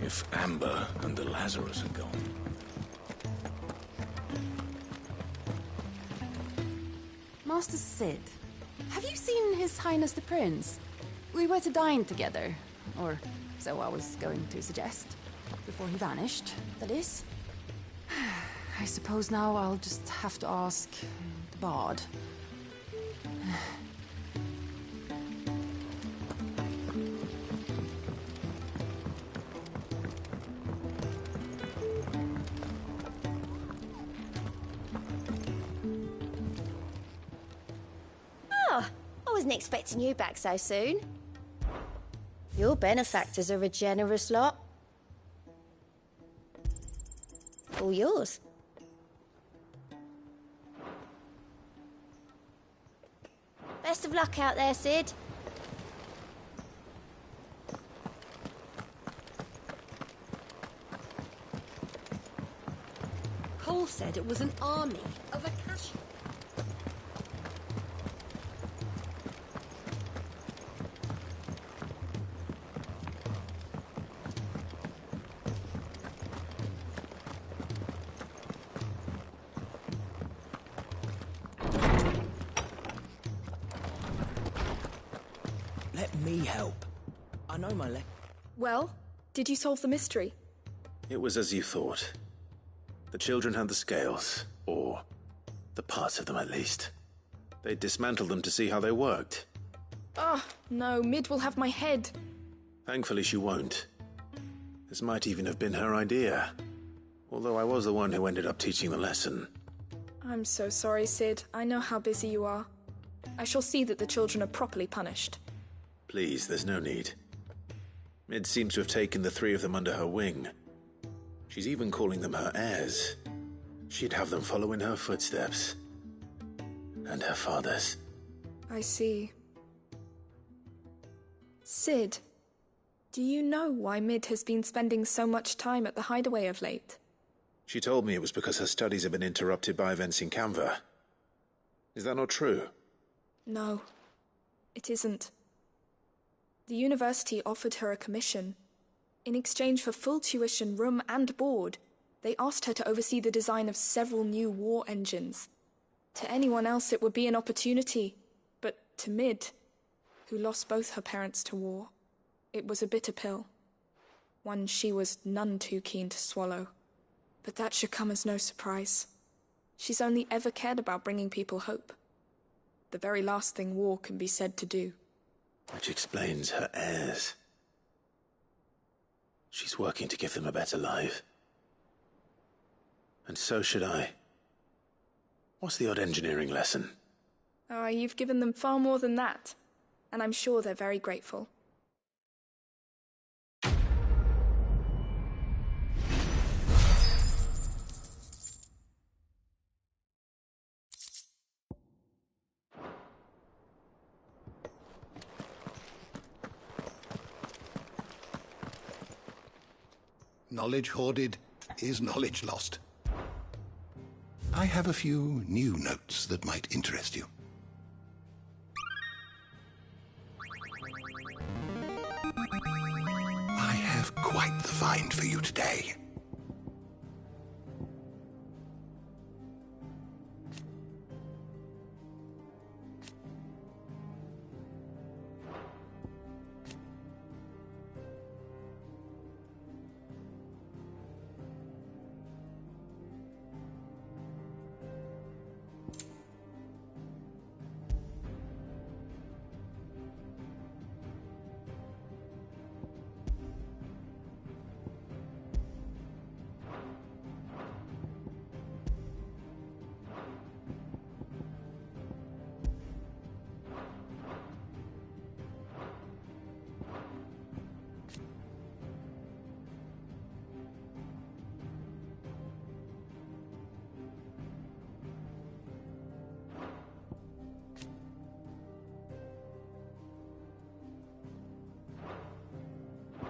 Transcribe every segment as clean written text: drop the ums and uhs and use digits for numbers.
If Amber and the Lazarus are gone. Master Sid, have you seen His Highness the Prince? We were to dine together, or so I was going to suggest. Before he vanished, that is. I suppose now I'll just have to ask the bard. Wasn't expecting you back so soon. Your benefactors are a generous lot. All yours. Best of luck out there, Sid. Cole said it was an army of Akasha. Let me help. I know my Well, did you solve the mystery? It was as you thought. The children had the scales, or the parts of them at least. They dismantled them to see how they worked. Oh, no, Mid will have my head. Thankfully she won't. This might even have been her idea. Although I was the one who ended up teaching the lesson. I'm so sorry, Sid. I know how busy you are. I shall see that the children are properly punished. Please, there's no need. Mid seems to have taken the three of them under her wing. She's even calling them her heirs. She'd have them follow in her footsteps. And her father's. I see. Sid, do you know why Mid has been spending so much time at the hideaway of late? She told me it was because her studies have been interrupted by events in Canva. Is that not true? No, it isn't. The university offered her a commission. In exchange for full tuition, room and board, they asked her to oversee the design of several new war engines. To anyone else it would be an opportunity, but to Mid, who lost both her parents to war, it was a bitter pill. One she was none too keen to swallow. But that should come as no surprise. She's only ever cared about bringing people hope. The very last thing war can be said to do. Which explains her heirs. She's working to give them a better life. And so should I. What's the odd engineering lesson? Oh, you've given them far more than that. And I'm sure they're very grateful. Knowledge hoarded is knowledge lost. I have a few new notes that might interest you. I have quite the find for you today.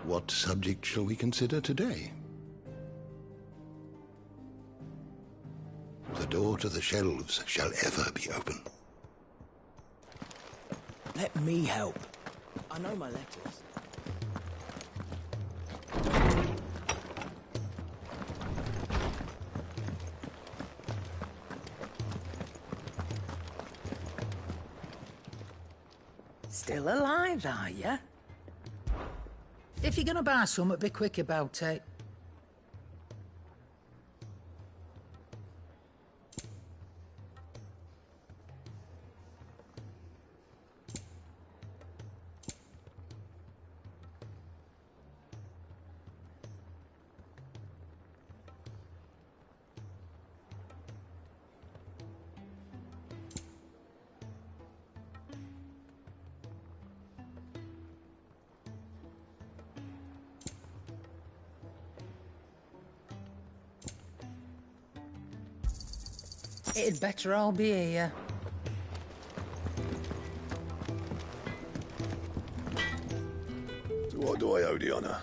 What subject shall we consider today? The door to the shelves shall ever be open. Let me help. I know my letters. Still alive, are ya? If you're gonna buy something, be quick about it. It'd better all be here. So what do I owe the honour?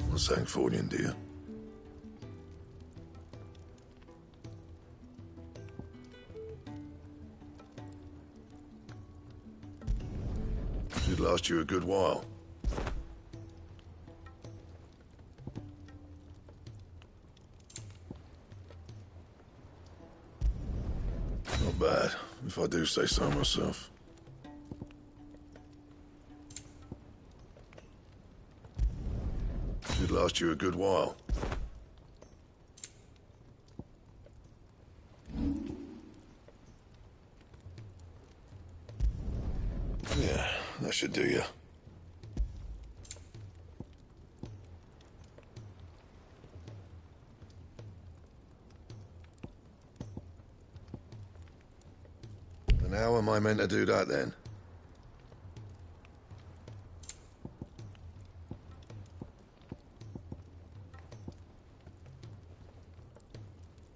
Not saying Fordian, do you? Should last you a good while. Not bad, if I do say so myself. Should last you a good while. Yeah, that should do you. And how am I meant to do that then?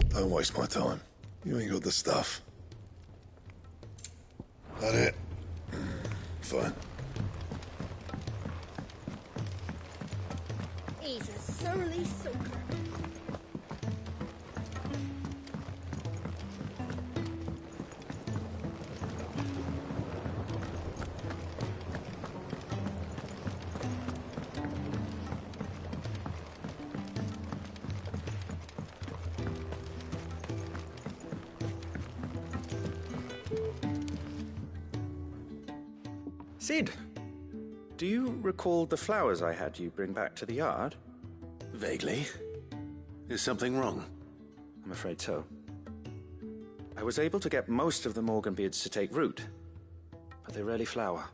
Don't waste my time. You ain't got the stuff. That it? Fine. He's a surly sucker. Sid, do you recall the flowers I had you bring back to the yard? Vaguely. Is something wrong? I'm afraid so. I was able to get most of the Morganbeards to take root, but they rarely flower.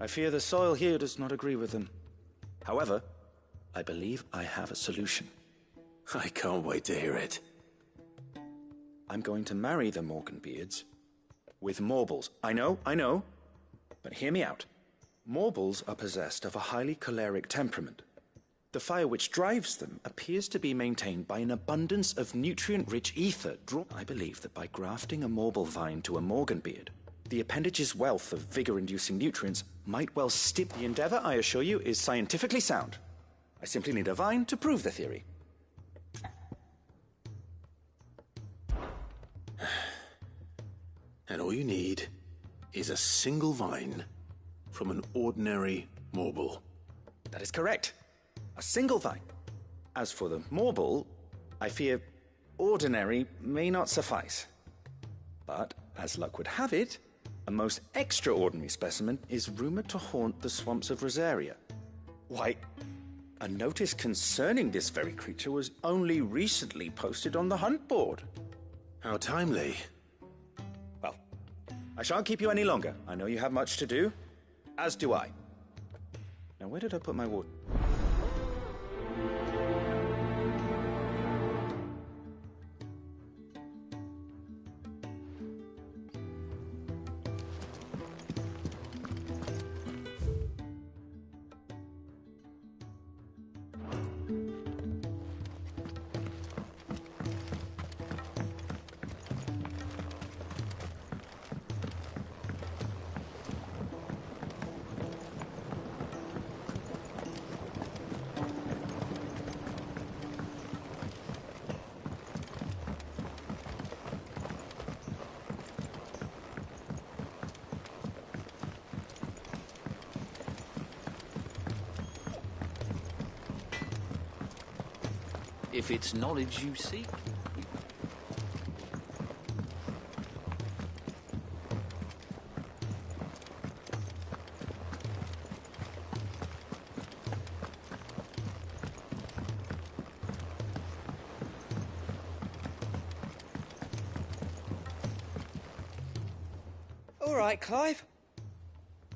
I fear the soil here does not agree with them. However, I believe I have a solution. I can't wait to hear it. I'm going to marry the Morganbeards with Morbles. I know. But hear me out. Morbles are possessed of a highly choleric temperament. The fire which drives them appears to be maintained by an abundance of nutrient-rich ether. I believe that by grafting a Morble vine to a Morganbeard, the appendage's wealth of vigor-inducing nutrients might well stip. The endeavor, I assure you, is scientifically sound. I simply need a vine to prove the theory. And all you need is a single vine from an ordinary Morble. That is correct. A single vine. As for the Morble, I fear ordinary may not suffice. But, as luck would have it, a most extraordinary specimen is rumored to haunt the swamps of Rosaria. Why, a notice concerning this very creature was only recently posted on the hunt board. How timely. Well, I shan't keep you any longer. I know you have much to do, as do I. Now, where did I put my water? If it's knowledge you seek. All right, Clive.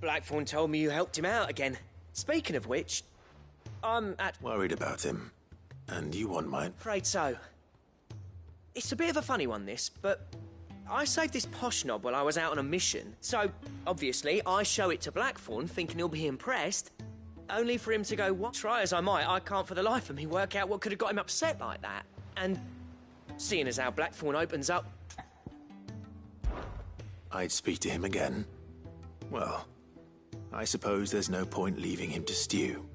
Blackthorn told me you helped him out again. Speaking of which, I'm worried about him. And you want mine? Afraid so. It's a bit of a funny one, this, but I saved this posh knob while I was out on a mission, so, obviously, I show it to Blackthorn, thinking he'll be impressed, only for him to go, what? Try as I might, I can't for the life of me work out what could have got him upset like that. And, seeing as how Blackthorn opens up... I'd speak to him again. Well, I suppose there's no point leaving him to stew.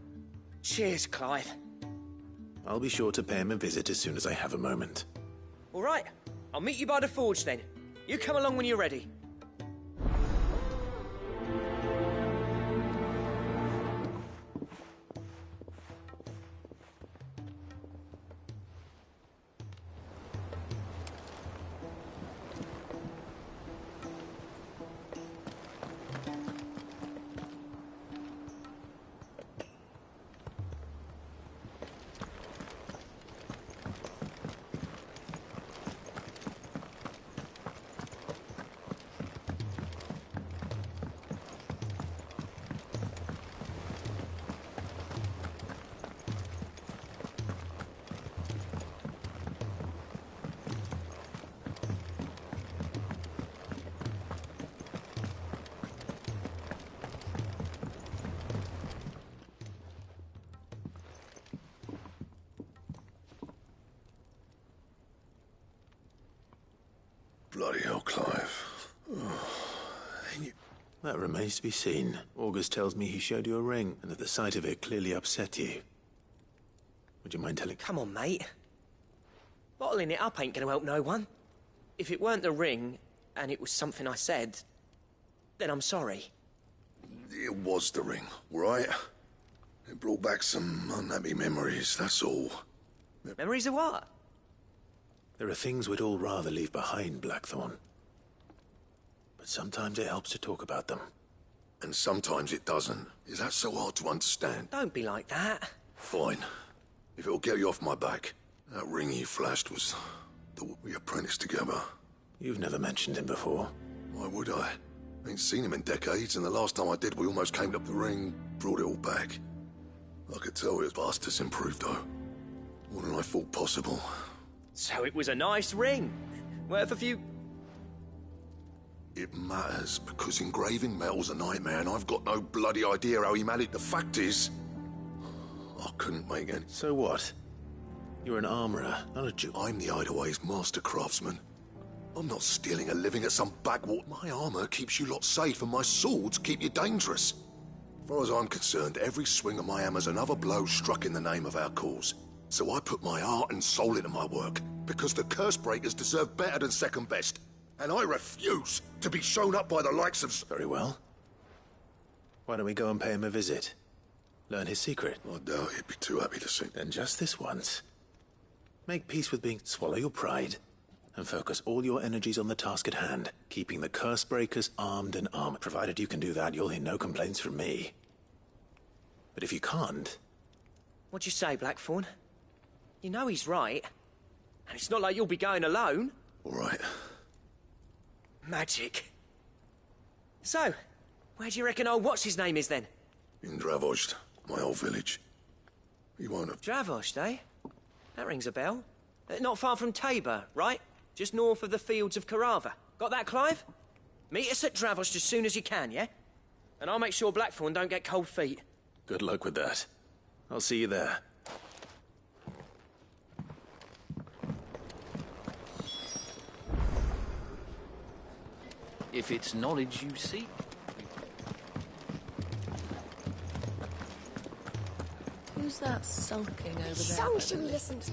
Cheers, Clive. I'll be sure to pay him a visit as soon as I have a moment. All right, I'll meet you by the forge then. You come along when you're ready. Bloody hell, Clive. That remains to be seen. August tells me he showed you a ring, and that the sight of it clearly upset you. Would you mind telling... Come on, mate. Bottling it up ain't gonna help no one. If it weren't the ring, and it was something I said, then I'm sorry. It was the ring, right? It brought back some unhappy memories, that's all. Memories of what? There are things we'd all rather leave behind, Blackthorn. But sometimes it helps to talk about them. And sometimes it doesn't. Is that so hard to understand? Don't be like that. Fine. If it'll get you off my back. That ring you flashed was... we apprenticed together. You've never mentioned him before. Why would I? Ain't seen him in decades, and the last time I did, we almost came up the ring, brought it all back. I could tell his bastard's improved, though. More than I thought possible. So it was a nice ring. Worth a few... It matters, because engraving metal's a nightmare, and I've got no bloody idea how he managed. The fact is, I couldn't make it. So what? You're an armourer, not a Jew. I'm the Hideaway's master craftsman. I'm not stealing a living at some backwater. My armour keeps you lot safe, and my swords keep you dangerous. As far as I'm concerned, every swing of my hammer's another blow struck in the name of our cause. So I put my heart and soul into my work, because the curse breakers deserve better than second best. And I refuse to be shown up by the likes of... Very well. Why don't we go and pay him a visit? Learn his secret. I doubt he'd be too happy to see. Then just this once. Make peace with being... Swallow your pride. And focus all your energies on the task at hand. Keeping the curse breakers armed and armed. Provided you can do that, you'll hear no complaints from me. But if you can't... What'd you say, Blackthorn? You know he's right. And it's not like you'll be going alone. All right. Magic. So, where do you reckon old what's-his-name is, then? In Dravozd, my old village. He won't have... Dravozd, eh? That rings a bell. Not far from Tabor, right? Just north of the fields of Carava. Got that, Clive? Meet us at Dravozd as soon as you can, yeah? And I'll make sure Blackthorn don't get cold feet. Good luck with that. I'll see you there. If it's knowledge you seek. Who's that sulking over there? Song should we listen to?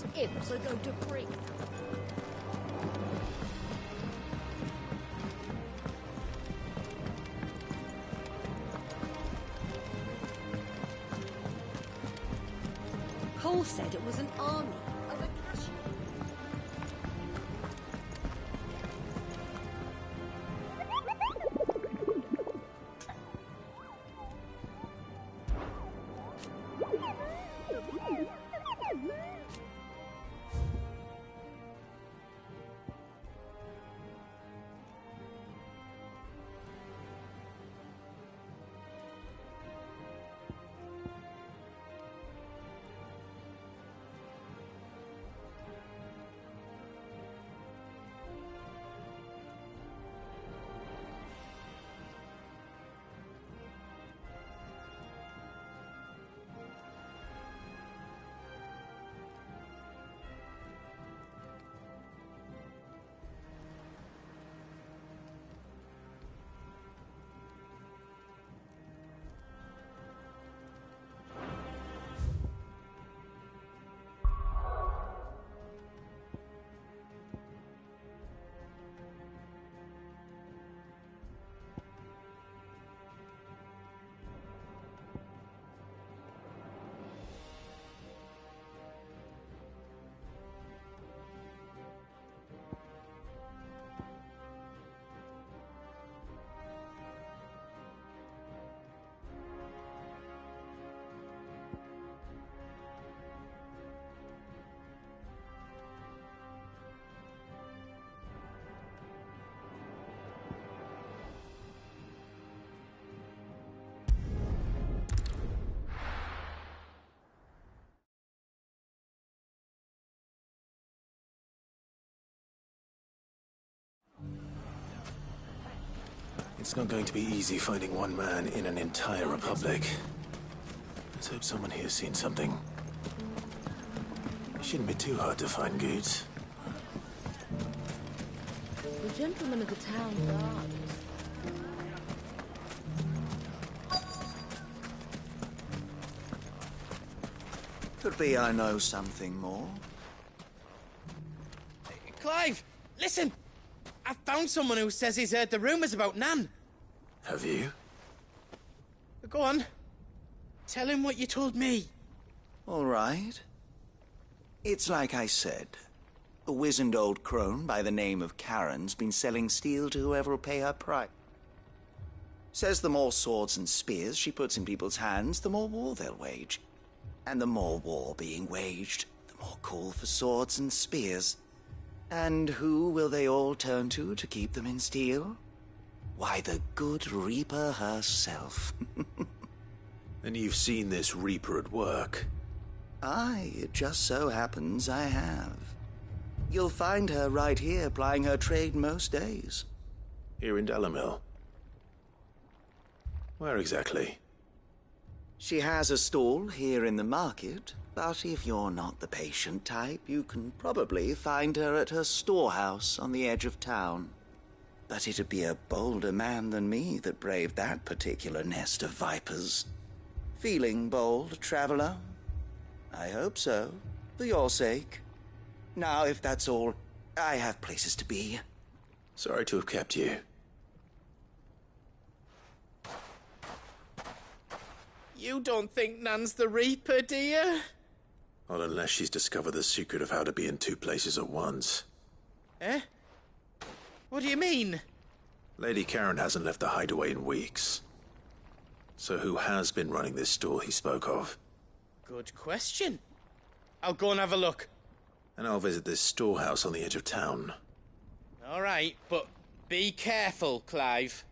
those imps are going to bring. Cole said it was an army of Akashi. It's not going to be easy finding one man in an entire republic. Let's hope someone here's seen something. It shouldn't be too hard to find goods. The gentlemen of the town guard. Could be I know something more. Clive, listen! I found someone who says he's heard the rumours about Nan. Have you? Go on. Tell him what you told me. All right. It's like I said. A wizened old crone by the name of Karen's been selling steel to whoever will pay her price. Says the more swords and spears she puts in people's hands, the more war they'll wage. And the more war being waged, the more call for swords and spears. And who will they all turn to keep them in steel? Why, the good Reaper herself. And you've seen this Reaper at work? Aye, it just so happens I have. You'll find her right here plying her trade most days. Here in Delamil? Where exactly? She has a stall here in the market, but if you're not the patient type, you can probably find her at her storehouse on the edge of town. But it'd be a bolder man than me that braved that particular nest of vipers. Feeling bold, traveler? I hope so, for your sake. Now, if that's all, I have places to be. Sorry to have kept you. You don't think Nan's the Reaper, do you? Not unless she's discovered the secret of how to be in two places at once. Eh? What do you mean? Lady Karen hasn't left the hideaway in weeks. So who has been running this store he spoke of? Good question. I'll go and have a look. And I'll visit this storehouse on the edge of town. All right, but be careful, Clive.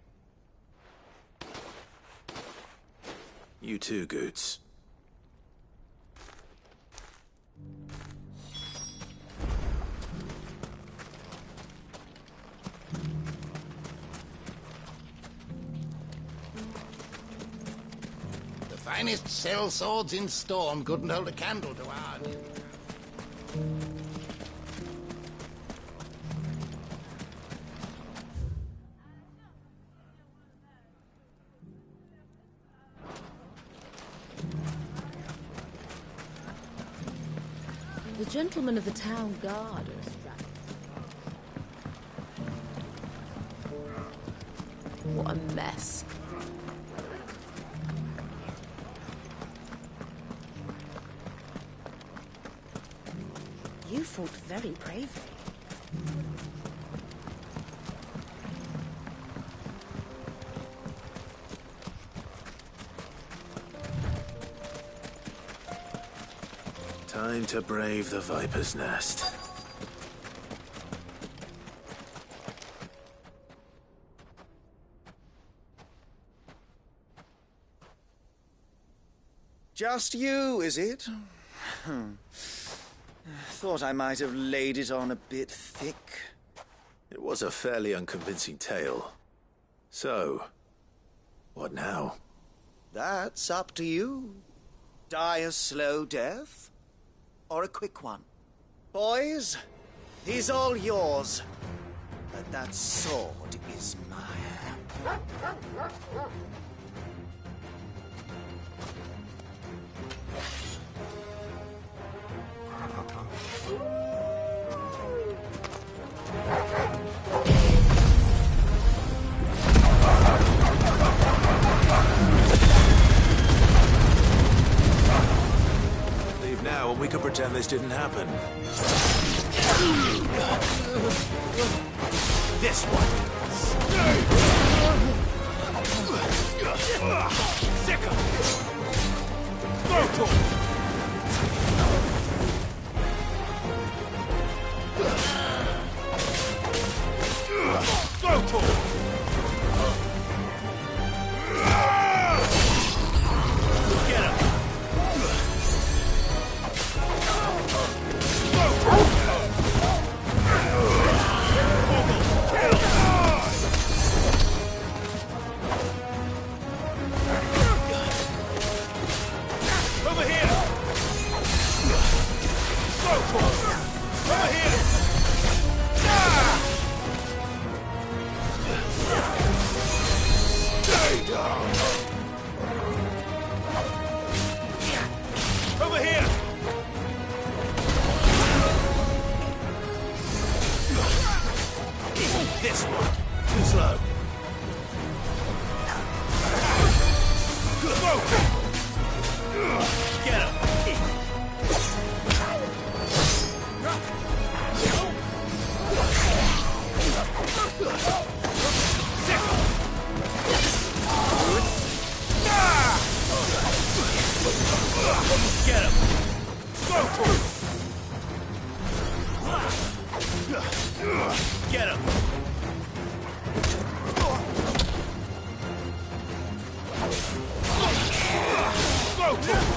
You too, Goots. The finest sell swords in Storm couldn't hold a candle to ours. The gentlemen of the town guard are strapped. What a mess. You fought very bravely. Time to brave the viper's nest. Just you, is it? Thought I might have laid it on a bit thick. It was a fairly unconvincing tale. So, what now? That's up to you. Die a slow death, or a quick one. Boys, he's all yours. But that sword is mine. Leave now and we can pretend this didn't happen. This one. Sicker. Go. Get him! Over here! Over here! Stay down! Over here! This one. Too slow. Go! Get him! Get him! Go for it! Get him! Go for it!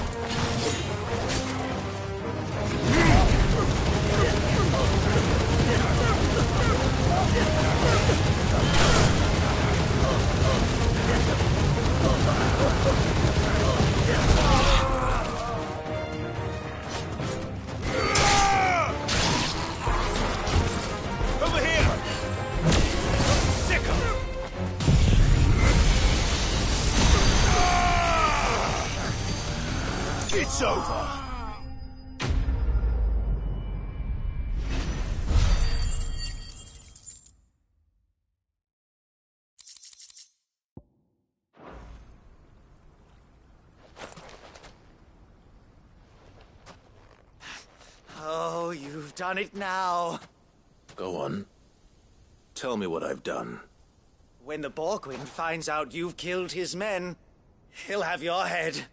Over here! Sick him! It's over! Oh, you've done it now. Go on. Tell me what I've done. When the Borgwyn finds out you've killed his men, he'll have your head.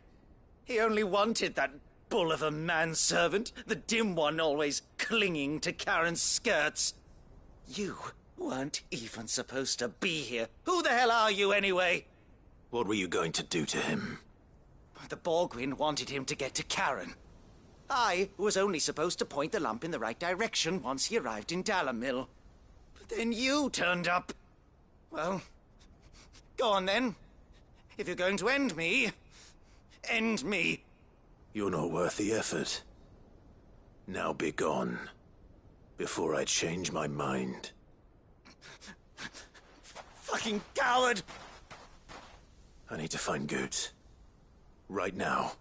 He only wanted that bull of a manservant, the dim one always clinging to Karen's skirts. You weren't even supposed to be here. Who the hell are you, anyway? What were you going to do to him? The Borgwyn wanted him to get to Karen. I was only supposed to point the lamp in the right direction once he arrived in Dalamil. But then you turned up. Well, go on then. If you're going to end me, end me. You're not worth the effort. Now be gone, before I change my mind. Fucking coward! I need to find Goots. Right now.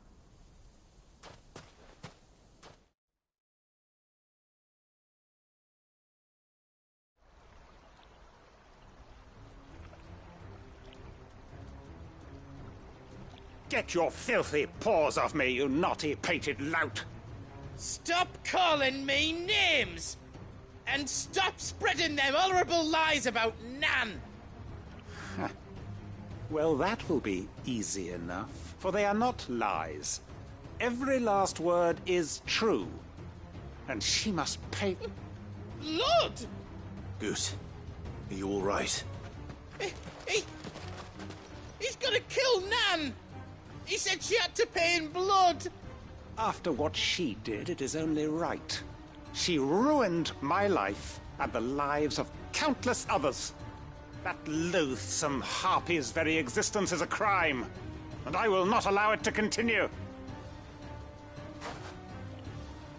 Get your filthy paws off me, you naughty-pated lout! Stop calling me names! And stop spreading them horrible lies about Nan! Well, that will be easy enough, for they are not lies. Every last word is true. And she must pay... Lord! Goose, are you all right? He's gonna kill Nan! He said she had to pay in blood! After what she did, it is only right. She ruined my life and the lives of countless others. That loathsome harpy's very existence is a crime, and I will not allow it to continue.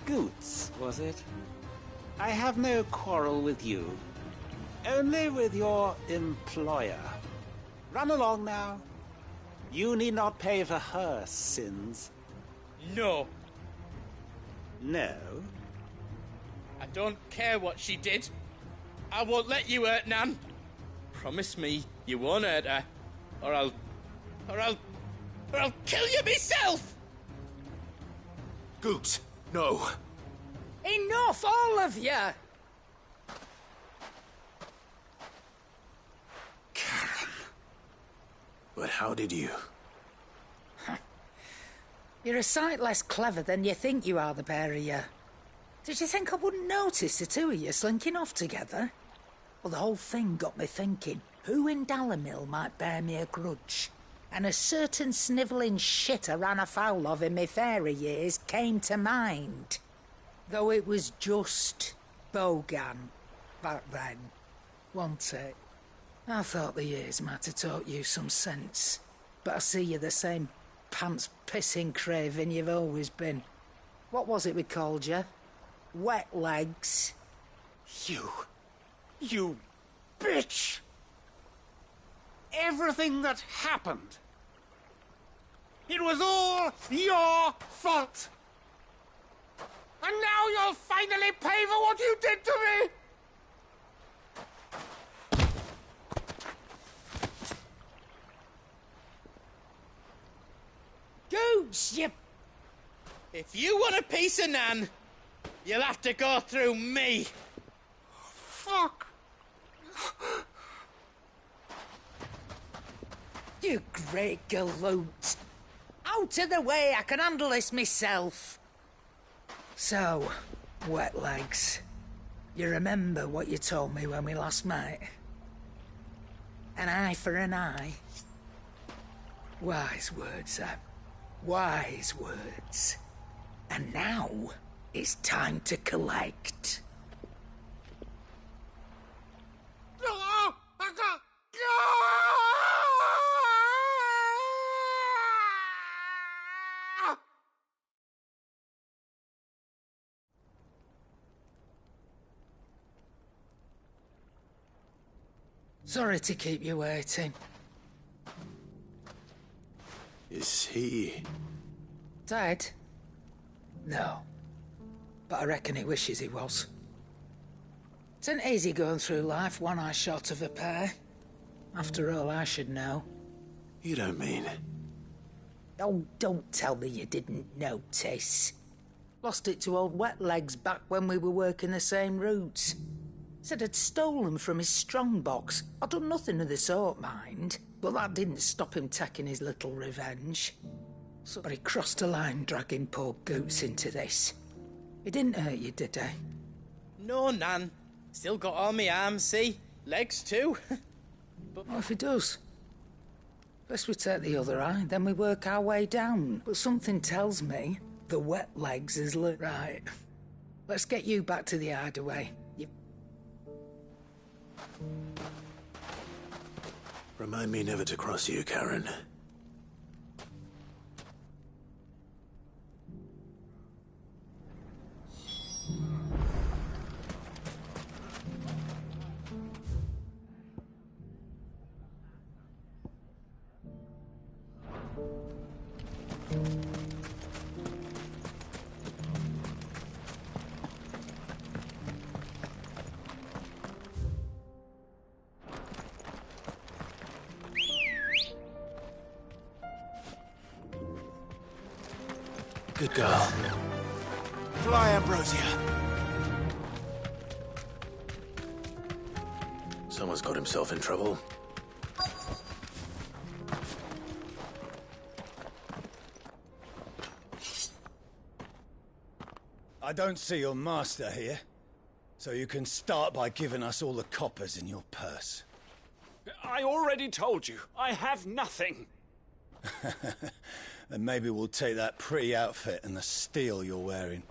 Goots, was it? I have no quarrel with you, only with your employer. Run along now. You need not pay for her sins. No. No? I don't care what she did. I won't let you hurt Nan. Promise me you won't hurt her, or I'll kill you myself! Goose, no. Enough, all of you! Karen. But how did you? You're a sight less clever than you think you are, the pair of you. Did you think I wouldn't notice the two of you slinking off together? Well, the whole thing got me thinking, who in Dalamil might bear me a grudge? And a certain snivelling shit I ran afoul of in my fairy years came to mind. Though it was just Bogan back then, wasn't it? I thought the years might have taught you some sense, but I see you're the same pants-pissing craven you've always been. What was it we called you? Wet legs? You bitch! Everything that happened, it was all your fault! And now you'll finally pay for what you did to me! Gooch, you... If you want a piece of Nan, you'll have to go through me. Fuck! You great galoot. Out of the way, I can handle this myself. So, wet legs, you remember what you told me when we last met? An eye for an eye. Wise words, Sam. Wise words. And now, it's time to collect. Sorry to keep you waiting. Is he... Dead? No. But I reckon he wishes he was. It ain't easy going through life one eye short of a pair. After all, I should know. You don't mean... Oh, don't tell me you didn't notice. Lost it to old Wet Legs back when we were working the same routes. Said I'd stolen from his strongbox. I'd done nothing of the sort, mind. But that didn't stop him taking his little revenge. So, but he crossed a line dragging poor Goots into this. He didn't hurt you, did he? No, Nan. Still got all my arms, see? Legs too. But what if he does? First we take the other eye, then we work our way down. But something tells me the Wet Legs is lit. Right. Let's get you back to the hideaway. Remind me never to cross you, Karen. Good girl. Fly, Ambrosia. Someone's got himself in trouble. I don't see your master here, so you can start by giving us all the coppers in your purse. I already told you, I have nothing. Then maybe we'll take that pretty outfit and the steel you're wearing.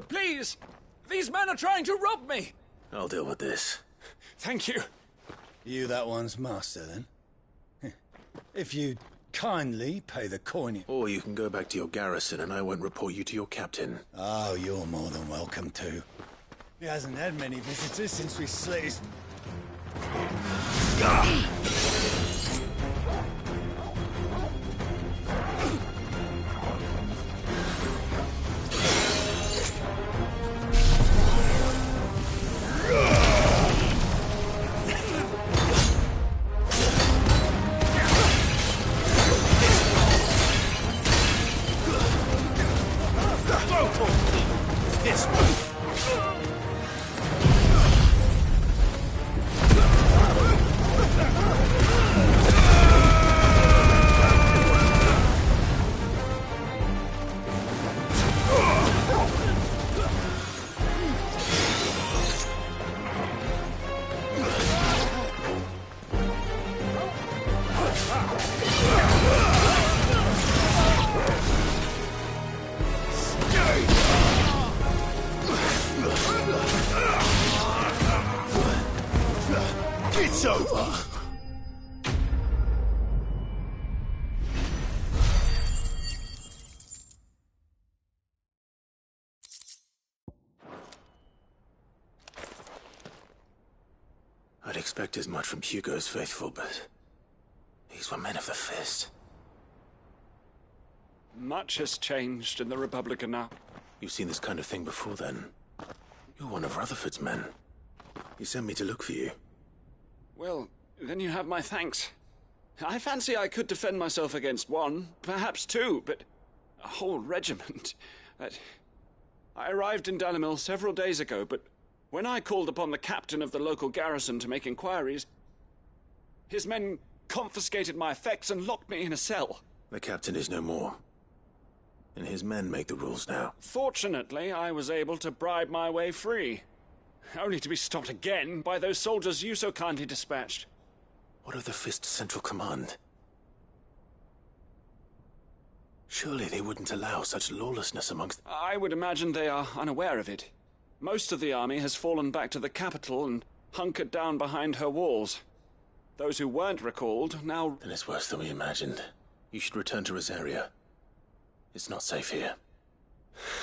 Please! These men are trying to rob me! I'll deal with this. Thank you. You that one's master, then? If you kindly pay the coin. Or you can go back to your garrison and I won't report you to your captain. Oh, you're more than welcome to. He hasn't had many visitors since we slit his... This one. It's over. I'd expect as much from Hugo's faithful, but these were men of the fist. Much has changed in the Republic now. You've seen this kind of thing before, then? You're one of Rutherford's men. He sent me to look for you. Well, then you have my thanks. I fancy I could defend myself against one, perhaps two, but a whole regiment. I arrived in Dalimil several days ago, but when I called upon the captain of the local garrison to make inquiries, his men confiscated my effects and locked me in a cell. The captain is no more, and his men make the rules now. Fortunately, I was able to bribe my way free, only to be stopped again by those soldiers you so kindly dispatched. What of the Fist's central command? Surely they wouldn't allow such lawlessness amongst... I would imagine they are unaware of it. Most of the army has fallen back to the capital and hunkered down behind her walls. Those who weren't recalled now... Then it's worse than we imagined. You should return to Rosaria. It's not safe here.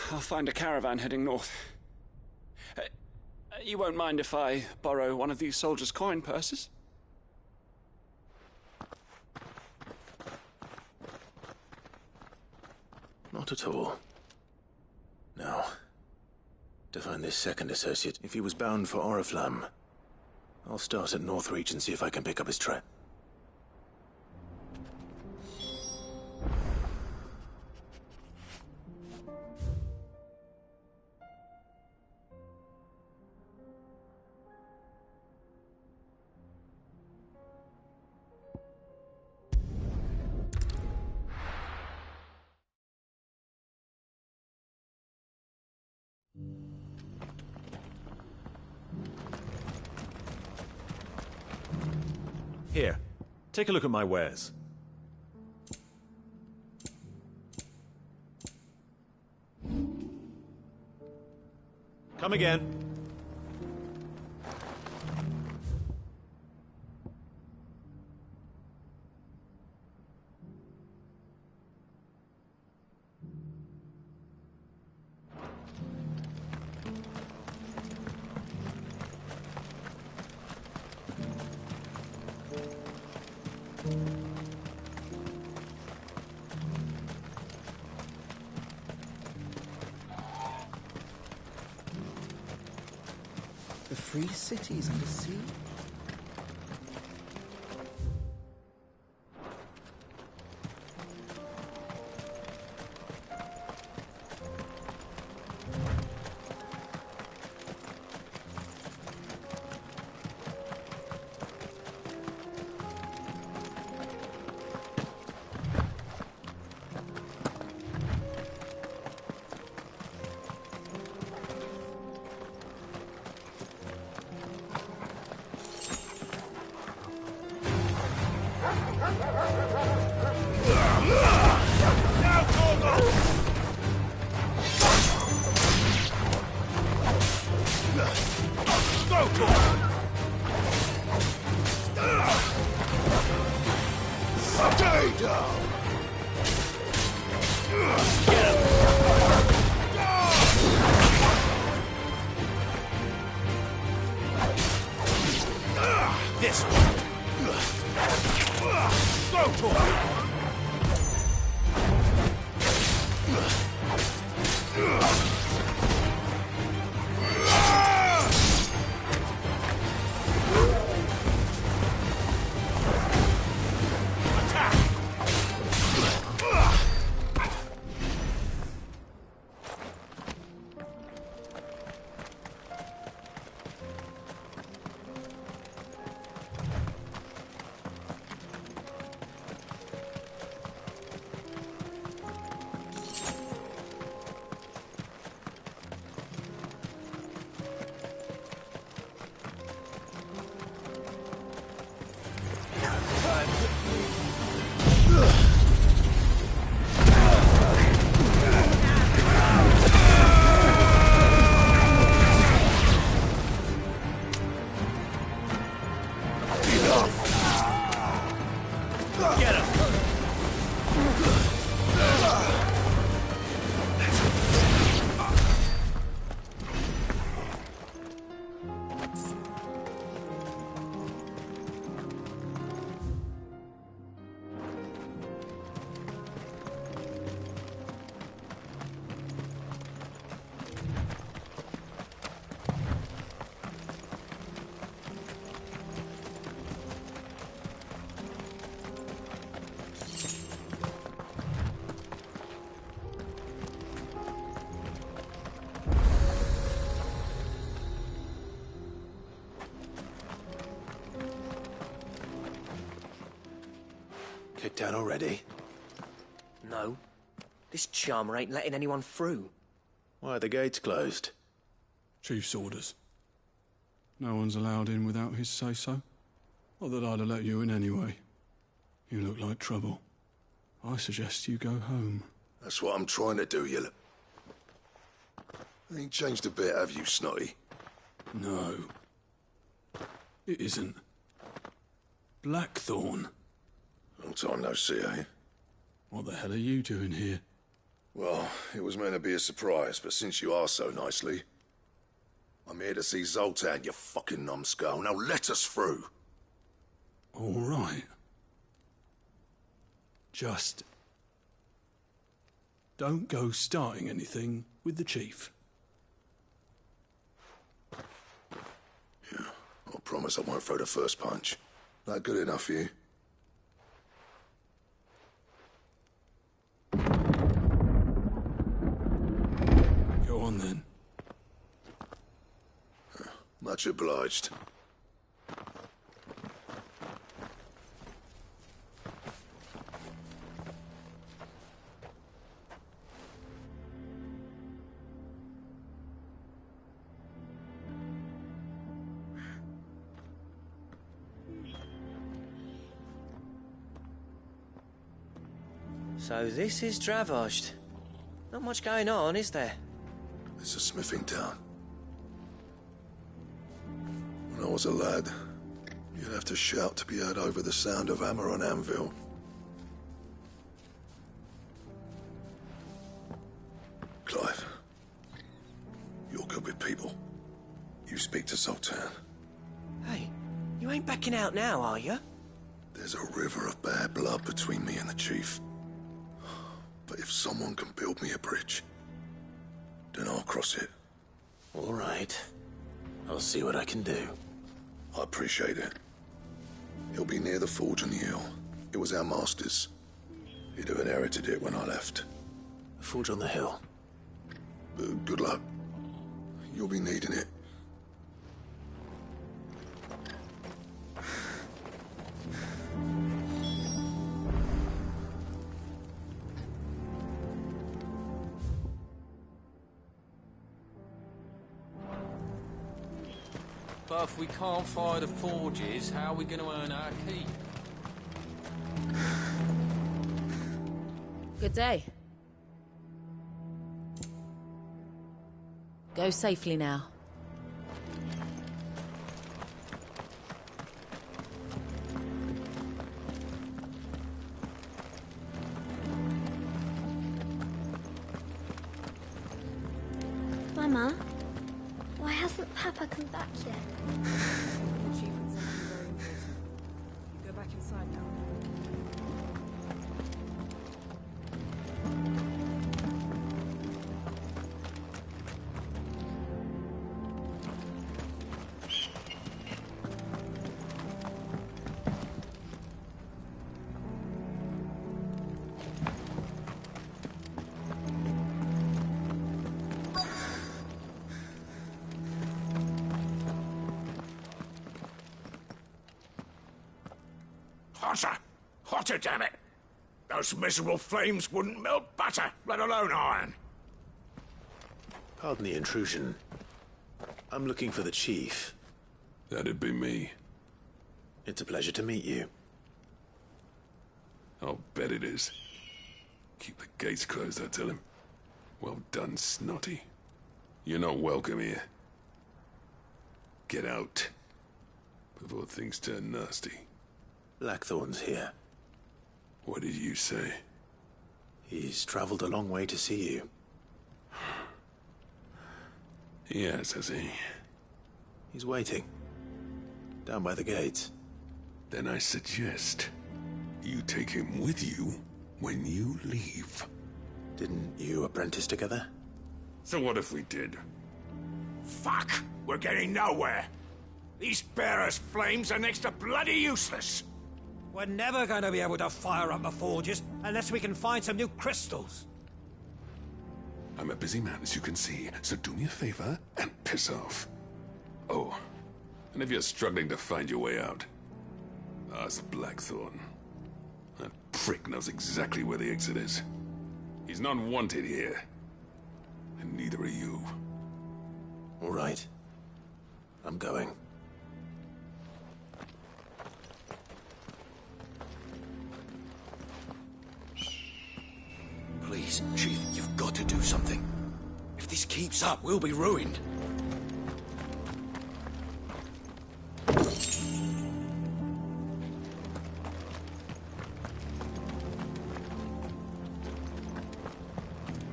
I'll find a caravan heading north. You won't mind if I borrow one of these soldiers' coin purses? Not at all. Now, to find this second associate, if he was bound for Oriflamme, I'll start at Northreach and see if I can pick up his track. Here, take a look at my wares. Come again. The free cities under sea? kicked out already? No. This charmer ain't letting anyone through. Why are the gates closed? Chief's orders. No one's allowed in without his say-so. Not that I'd have let you in anyway. You look like trouble. I suggest you go home. That's what I'm trying to do, you look. Ain't changed a bit, have you, Snotty? No. It isn't. Blackthorn. Long time no see, eh? What the hell are you doing here? Well, it was meant to be a surprise, but since you asked so nicely, I'm here to see Zoltan, you fucking numbskull. Now let us through. All right. Just don't go starting anything with the chief. Yeah, I promise I won't throw the first punch. That good enough for you? Go on then. Much obliged. So this is Dravosht. Not much going on, is there? It's a smithing town. When I was a lad, you'd have to shout to be heard over the sound of hammer on anvil. Clive, you're good with people. You speak to Sultan. Hey, you ain't backing out now, are you? There's a river of bad blood between me and the chief. But if someone can build me a bridge, then I'll cross it. All right. I'll see what I can do. I appreciate it. He'll be near the forge on the hill. It was our master's. He'd have inherited it when I left. The forge on the hill? Good luck. You'll be needing it. But if we can't fire the forges, how are we going to earn our keep? Good day. Go safely now. Mama, why hasn't Papa come back yet? The chief had something very important. You go back inside now. Hotter! Hotter, damn it! Those miserable flames wouldn't melt butter, let alone iron. Pardon the intrusion. I'm looking for the chief. That'd be me. It's a pleasure to meet you. I'll bet it is. Keep the gates closed, I tell him. Well done, Snotty. You're not welcome here. Get out. Before things turn nasty. Blackthorn's here. What did you say? He's traveled a long way to see you. Yes, has he? He's waiting. Down by the gates. Then I suggest you take him with you when you leave. Didn't you apprentice together? So what if we did? Fuck! We're getting nowhere! These bearers' flames are next to bloody useless! We're never going to be able to fire up the forges unless we can find some new crystals. I'm a busy man, as you can see, so do me a favor and piss off. Oh, and if you're struggling to find your way out, ask Blackthorn. That prick knows exactly where the exit is. He's not wanted here. And neither are you. All right. I'm going. Please, Chief, you've got to do something. If this keeps up, we'll be ruined.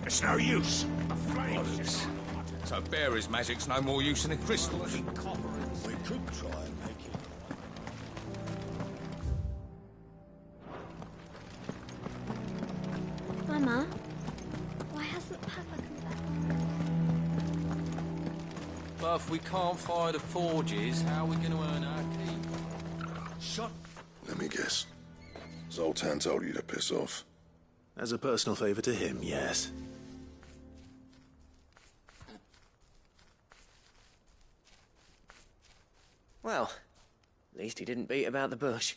It's no use. The flames. So bearer's magic's no more use than the crystals. We could try and make it. Mama, why hasn't Papa come back? But if we can't fire the forges, how are we going to earn our keep? Shut. Let me guess. Zoltan told you to piss off. As a personal favor to him, yes. Well, at least he didn't beat about the bush.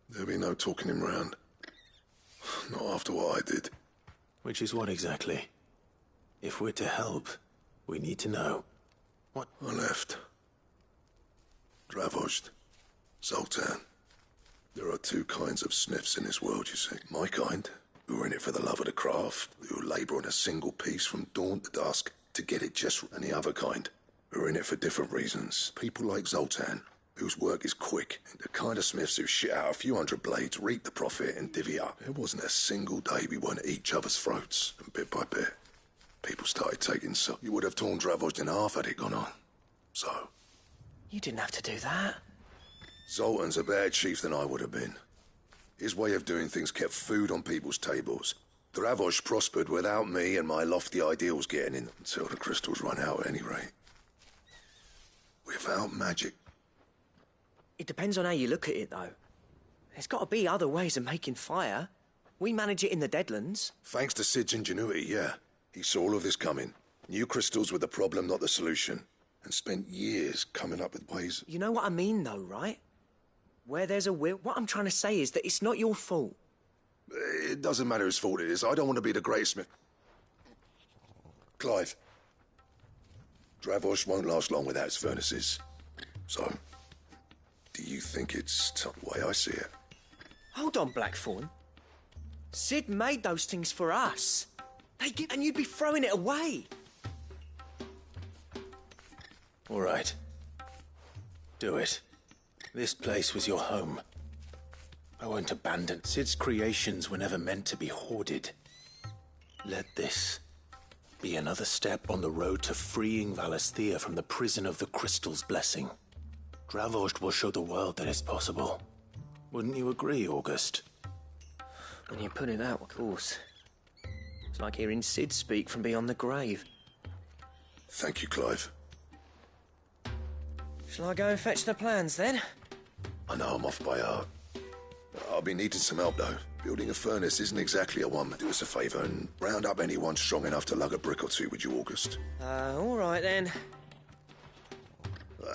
There'll be no talking him round. Not after what I did. Which is what exactly? If we're to help, we need to know. What? I left. Dravojd. Zoltan. There are two kinds of smiths in this world, you see. My kind, who are in it for the love of the craft, who labour on a single piece from dawn to dusk to get it just right. And the other kind, who are in it for different reasons. People like Zoltan, whose work is quick. The kind of smiths who shit out a few hundred blades, reap the profit and divvy up. There wasn't a single day we weren't at each other's throats. And bit by bit, people started taking so. You would have torn Dravojd in half had it gone on. So. You didn't have to do that. Zoltan's a better chief than I would have been. His way of doing things kept food on people's tables. Dravojd prospered without me and my lofty ideals getting in, until the crystals run out at any rate. Without magic. It depends on how you look at it, though. There's got to be other ways of making fire. We manage it in the Deadlands. Thanks to Sid's ingenuity, yeah. He saw all of this coming. Knew crystals were the problem, not the solution. And spent years coming up with ways. You know what I mean, though, right? Where there's a will... What I'm trying to say is that it's not your fault. It doesn't matter whose fault it is. I don't want to be the greatest smith. Clive. Dravojd won't last long without its furnaces. So, do you think it's the way I see it? Hold on, Blackthorn. Sid made those things for us. And you'd be throwing it away. All right. Do it. This place was your home. I won't abandon. Sid's creations were never meant to be hoarded. Let this be another step on the road to freeing Valisthea from the prison of the Crystal's blessing. Dravojd will show the world that it's possible. Wouldn't you agree, August? When you put it out, of course. It's like hearing Sid speak from beyond the grave. Thank you, Clive. Shall I go and fetch the plans, then? I know I'm off by heart. I'll be needing some help, though. Building a furnace isn't exactly a one. Do us a favour and round up anyone strong enough to lug a brick or two, would you, August? All right, then.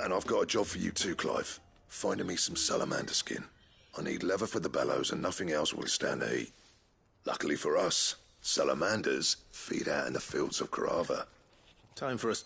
And I've got a job for you too, Clive. Finding me some salamander skin. I need leather for the bellows and nothing else will stand the heat. Luckily for us, salamanders feed out in the fields of Carava. Time for us...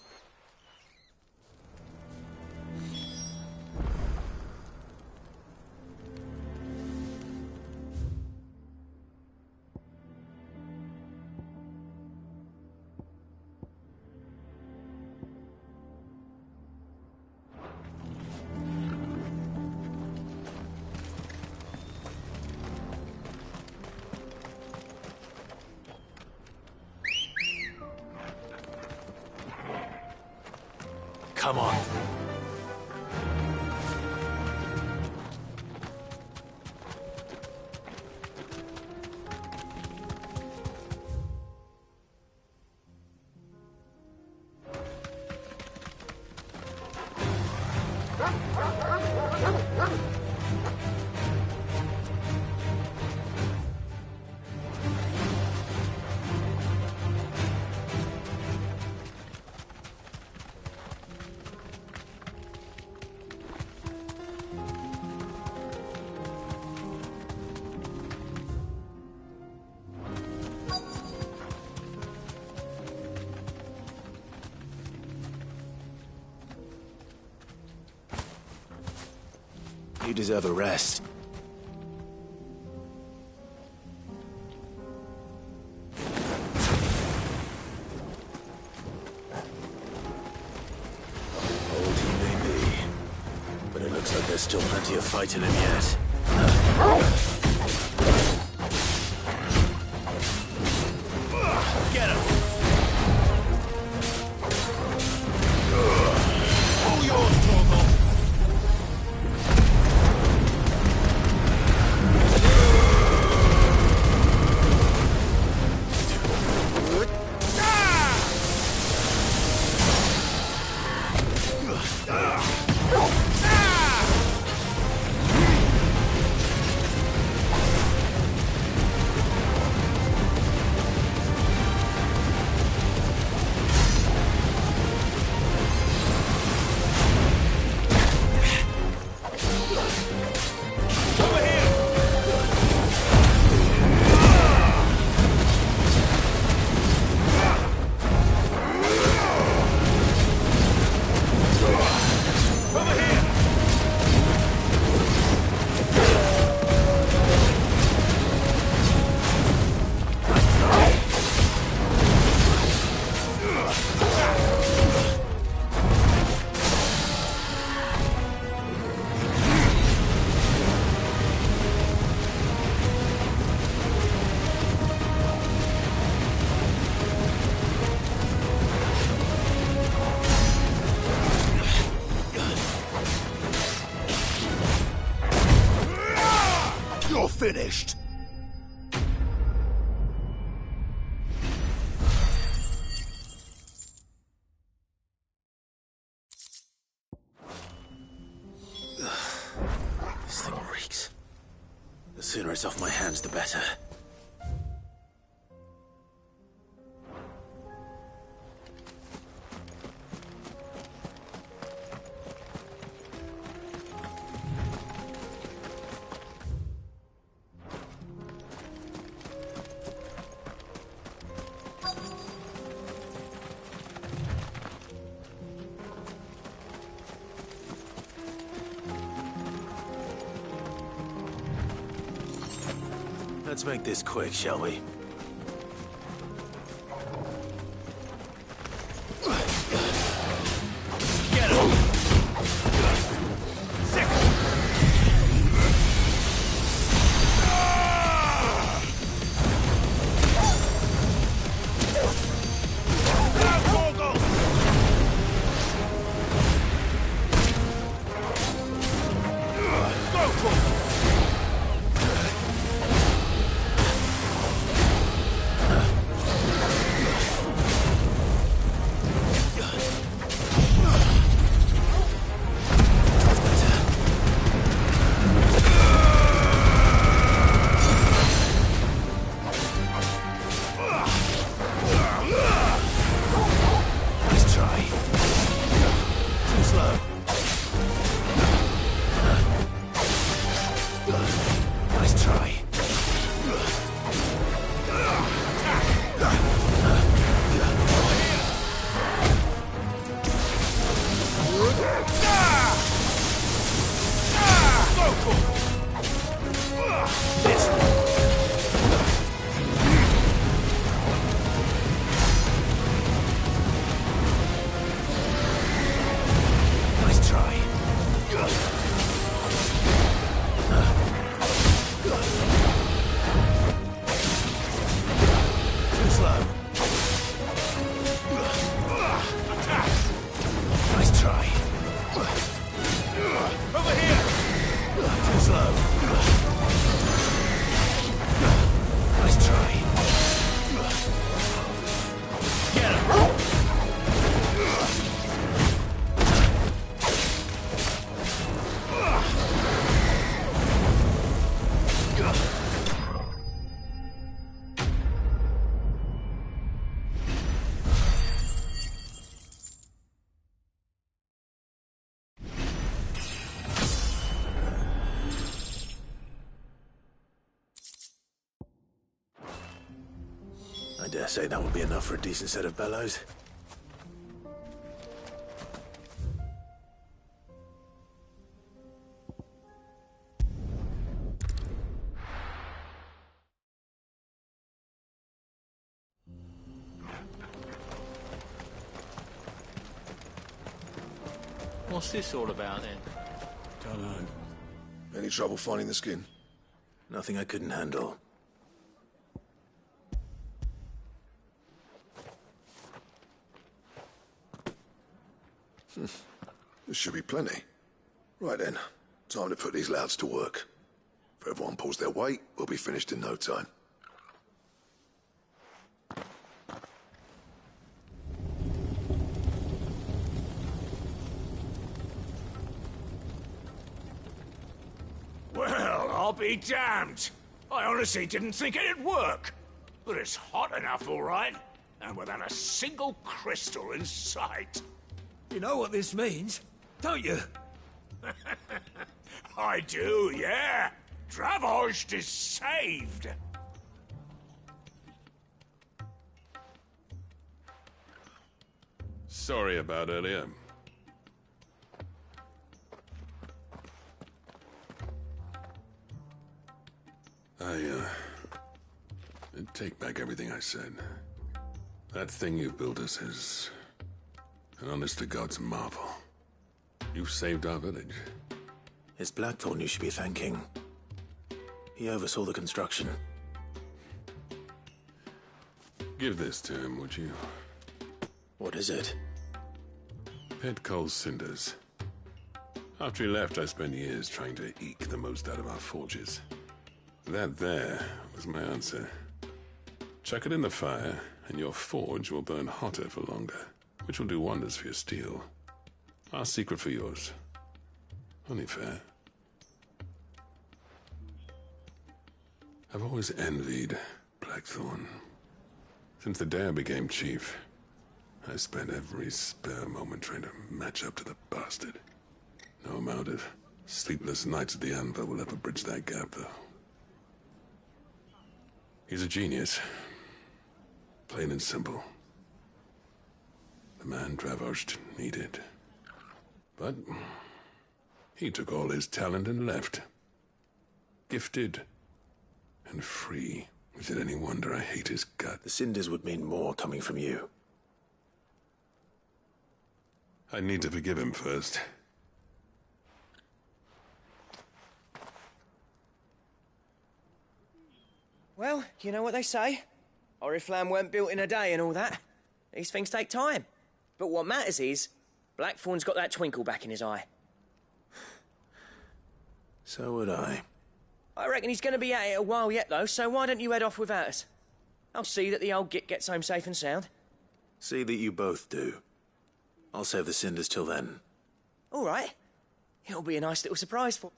Come on. You deserve a rest. Old he may be, but it looks like there's still plenty of fight in him yet. Get him! All yours, Torgal! Finished. This thing reeks. The sooner it's off my hands, the better. Let's make this quick, shall we? Get him! Sick! Go for it! I dare say that would be enough for a decent set of bellows. What's this all about, then? Don't know. Any trouble finding the skin? Nothing I couldn't handle. There should be plenty. Right then, time to put these louds to work. If everyone pulls their weight, we'll be finished in no time. Well, I'll be damned. I honestly didn't think it'd work. But it's hot enough, all right. And without a single crystal in sight. You know what this means, don't you? I do, yeah. Dravost is saved. Sorry about earlier. I take back everything I said. That thing you built us is an honest-to-God's marvel. You've saved our village. It's Blackthorn you should be thanking. He oversaw the construction. Give this to him, would you? What is it? Pet coal cinders. After he left, I spent years trying to eke the most out of our forges. That there was my answer. Chuck it in the fire, and your forge will burn hotter for longer, which will do wonders for your steel. Our secret for yours. Only fair. I've always envied Blackthorn. Since the day I became chief, I spent every spare moment trying to match up to the bastard. No amount of sleepless nights at the anvil will ever bridge that gap, though. He's a genius. Plain and simple. The man Dravost needed. But he took all his talent and left. Gifted and free. Is it any wonder I hate his gut? The cinders would mean more coming from you. I need to forgive him first. Well, you know what they say. Oriflamme weren't built in a day and all that. These things take time. But what matters is, Blackthorn's got that twinkle back in his eye. So would I. I reckon he's going to be at it a while yet, though, so why don't you head off without us? I'll see that the old git gets home safe and sound. See that you both do. I'll save the cinders till then. All right. It'll be a nice little surprise for...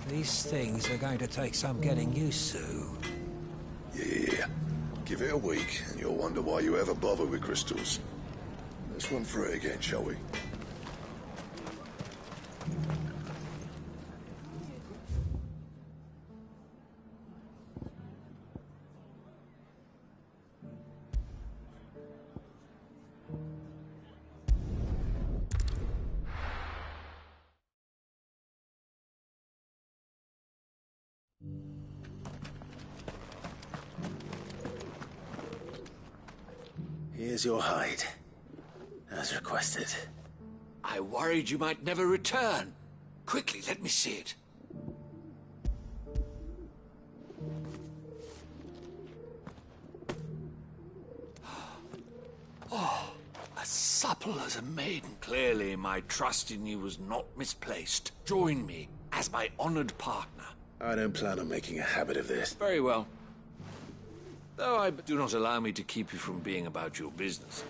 These things are going to take some getting used to. Yeah. Give it a week, and you'll wonder why you ever bother with crystals. Let's run through it again, shall we? Here's your hide, as requested. I worried you might never return. Quickly, let me see it. Oh, as supple as a maiden. Clearly, my trust in you was not misplaced. Join me as my honored partner. I don't plan on making a habit of this. Very well. Though I do not allow me to keep you from being about your business.